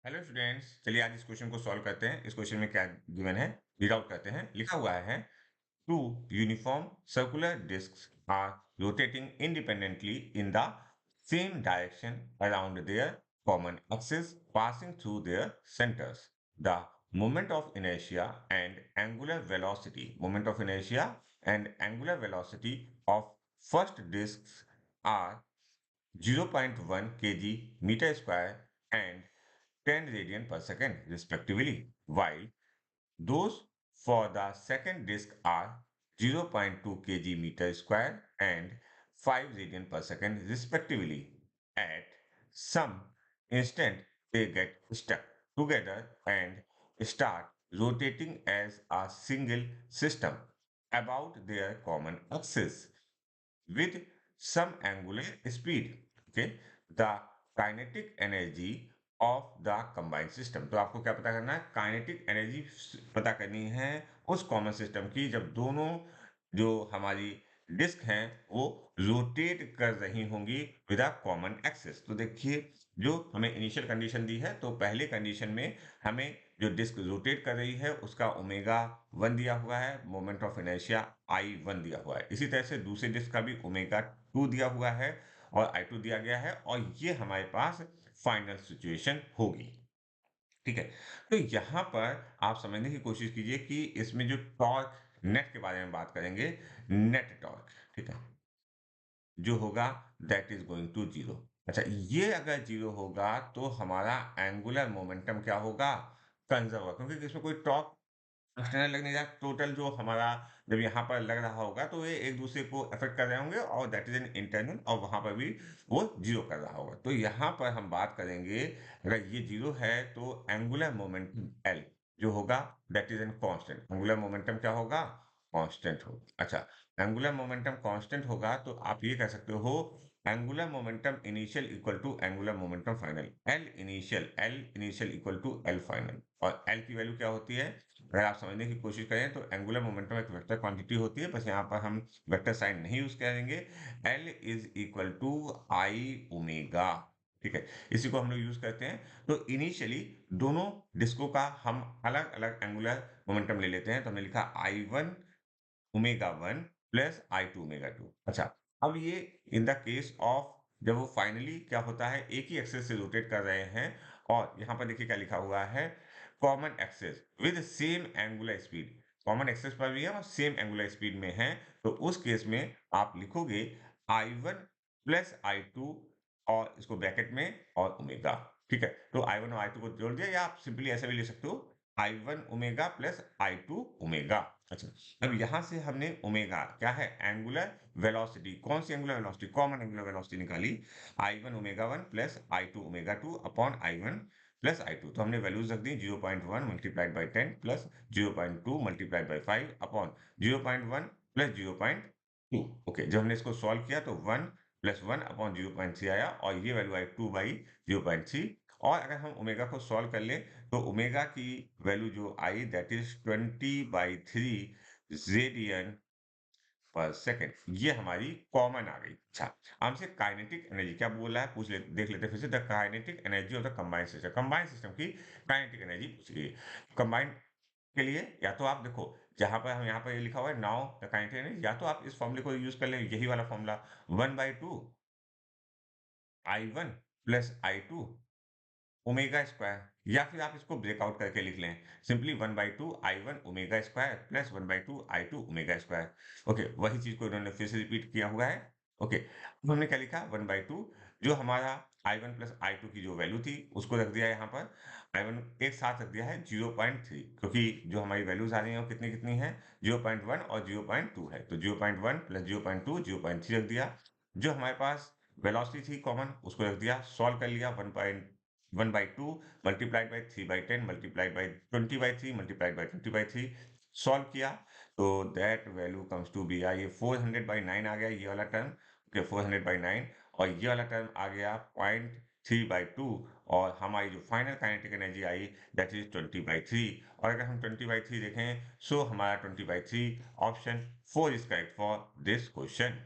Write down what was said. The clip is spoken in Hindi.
हेलो स्टूडेंट्स, चलिए आज इस क्वेश्चन को सॉल्व करते हैं। इस क्वेश्चन में क्या गिवन है, रीड आउट करते हैं। लिखा हुआ है two uniform circular discs are rotating independently in the same direction around their common axis passing through their centres. The moment of inertia and angular velocity of first disc are 0.1 kg meter square and 10 radian per second respectively, while those for the second disk are 0.2 kg meter square and 5 radian per second respectively. At some instant, they get stuck together and start rotating as a single system about their common axis with some angular speed. Okay, the kinetic energy of the combined system. तो आपको क्या पता करना है? काइनेटिक एनर्जी पता करनी है उस कॉमन सिस्टम की जब दोनों जो हमारी डिस्क हैं वो रोटेट कर रही होंगी विद अ कॉमन एक्सिस। तो देखिए, जो हमें इनिशियल कंडीशन दी है, तो पहले कंडीशन में हमें जो डिस्क रोटेट कर रही है उसका ओमेगा 1 दिया हुआ है, मोमेंट ऑफ इनर्शिया I1 दिया हुआ है। इसी तरह से दूसरे डिस्क का भी ओमेगा 2 दिया हुआ है और I2 दिया गया है, और ये हमारे पास फाइनल सिचुएशन होगी। ठीक है, तो यहाँ पर आप समझने की कोशिश कीजिए कि इसमें जो टॉर्क नेट के बारे में बात करेंगे, नेट टॉर्क, ठीक है, जो होगा that is going to zero. अच्छा, ये अगर जीरो होगा तो हमारा एंगुलर मोमेंटम क्या होगा? कंजर्व होगा, क्योंकि इसमें कोई टॉर्क एक्सटर्नल लगने जा, टोटल जो हमारा जब यहाँ पर लग रहा होगा तो ये एक दूसरे को अफेक्ट कर रहे होंगे, और दैट इज एन इंटरनल, और वहां पर भी वो जीरो कर रहा होगा। तो यहाँ पर हम बात करेंगे, अगर ये जीरो है तो एंगुलर मोमेंटम एल जो होगा that is an constant. Angular momentum क्या होगा? कांस्टेंट होगा। अच्छा, एंगुलर मोमेंटम कांस्टेंट होगा तो आप ये कह सकते हो angular momentum initial equal to angular momentum final. L initial equal to L final, और एल की वैल्यू क्या होती है? अगर आप समझने की कोशिश करें तो एंगुलर मोमेंटम एक वेक्टर क्वांटिटी होती है, बस यहाँ पर हम वेक्टर साइन नहीं यूज करेंगे। L is equal to I omega. ठीक है, इसी को हम लोग यूज करते हैं। तो इनिशियली दोनों डिस्को का हम अलग अलग एंगुलर मोमेंटम ले लेते हैं, तो हमने लिखा I1 omega 1 plus I2 omega 2। अच्छा, अब ये इन द केस ऑफ जब वो फाइनली क्या होता है, एक ही एक्सेस से रोटेट कर रहे हैं, और यहाँ पर देखिए क्या लिखा हुआ है, common axis with same angular speed. Common axis पर भी है और सेम एंगुलर स्पीड में है, तो उस केस में आप लिखोगे I1 प्लस I2 और इसको ब्रैकेट में और ओमेगा। ठीक है, तो I1 और I2 को जोड़ दिया, या आप सिंपली ऐसे भी लिख सकते हो I1 omega plus I2 omega. अच्छा, अब यहां से हमने ओमेगा क्या है, एंगुलर वेलोसिटी, कौन सी angular velocity? Common angular velocity निकाली, I1 omega 1 plus I2 omega 2 upon I1 plus I2। तो हमने वैल्यूज रख दी, 0.1 multiplied by 10 plus 0.2 multiplied by 5 upon 0.1 plus 0.2। Okay, जब हमने इसको सॉल्व किया तो 1 प्लस 1 अपॉन 0.3 आया, और ये वैल्यू आई 2 बाई 0.3। और अगर हम ओमेगा को सॉल्व कर लें तो ओमेगा की वैल्यू जो आई दैट इज 20/3 रेडियन पर सेकेंड, ये हमारी कॉमन आ गई। अच्छा, हमसे काइनेटिक एनर्जी क्या बोला है, देख लेते हैं फिर से। The kinetic energy of the combined system की काइनेटिक एनर्जी पूछ गई। कंबाइंड के लिए या तो आप देखो, जहां पर हम यहाँ पर ये लिखा हुआ है नाउ द काइनेटिक एनर्जी, या तो आप इस फॉर्मूले को यूज कर लें, यही वाला formula 1/2 I1 plus I2 omega square, या फिर आप इसको ब्रेकआउट करके लिख लें, simply 1/2 I1 omega square plus 1/2 I2 omega square. Okay, वही चीज को इन्होंने फिर से रिपीट किया हुआ है। ओके, अब हमने क्या लिखा, 1/2 जो हमारा I1 प्लस I2 की जो वैल्यू थी उसको रख दिया यहाँ पर। I1 एक साथ रख दिया है 0.3, क्योंकि जो हमारी वैल्यूज आ रही है वो कितनी कितनी है, 0.1 और 0.2 है, तो 0.1 प्लस 0.2 0.3 रख दिया। जो हमारे पास वेलोसिटी थी कॉमन उसको रख दिया, सॉल्व कर लिया, 1/2 multiplied by 3/10 multiplied by 20/3 multiplied by 20/3, solve किया तो that value comes to be, ये 400/9 आ गया ये वाला टर्म। ओके, 400/9, और ये वाला टर्म आ गया 0.3/2, और हमारी जो final kinetic energy I that is 20/3। और अगर हम 20/3 देखें, सो हमारा 20/3 option 4 is correct for this question.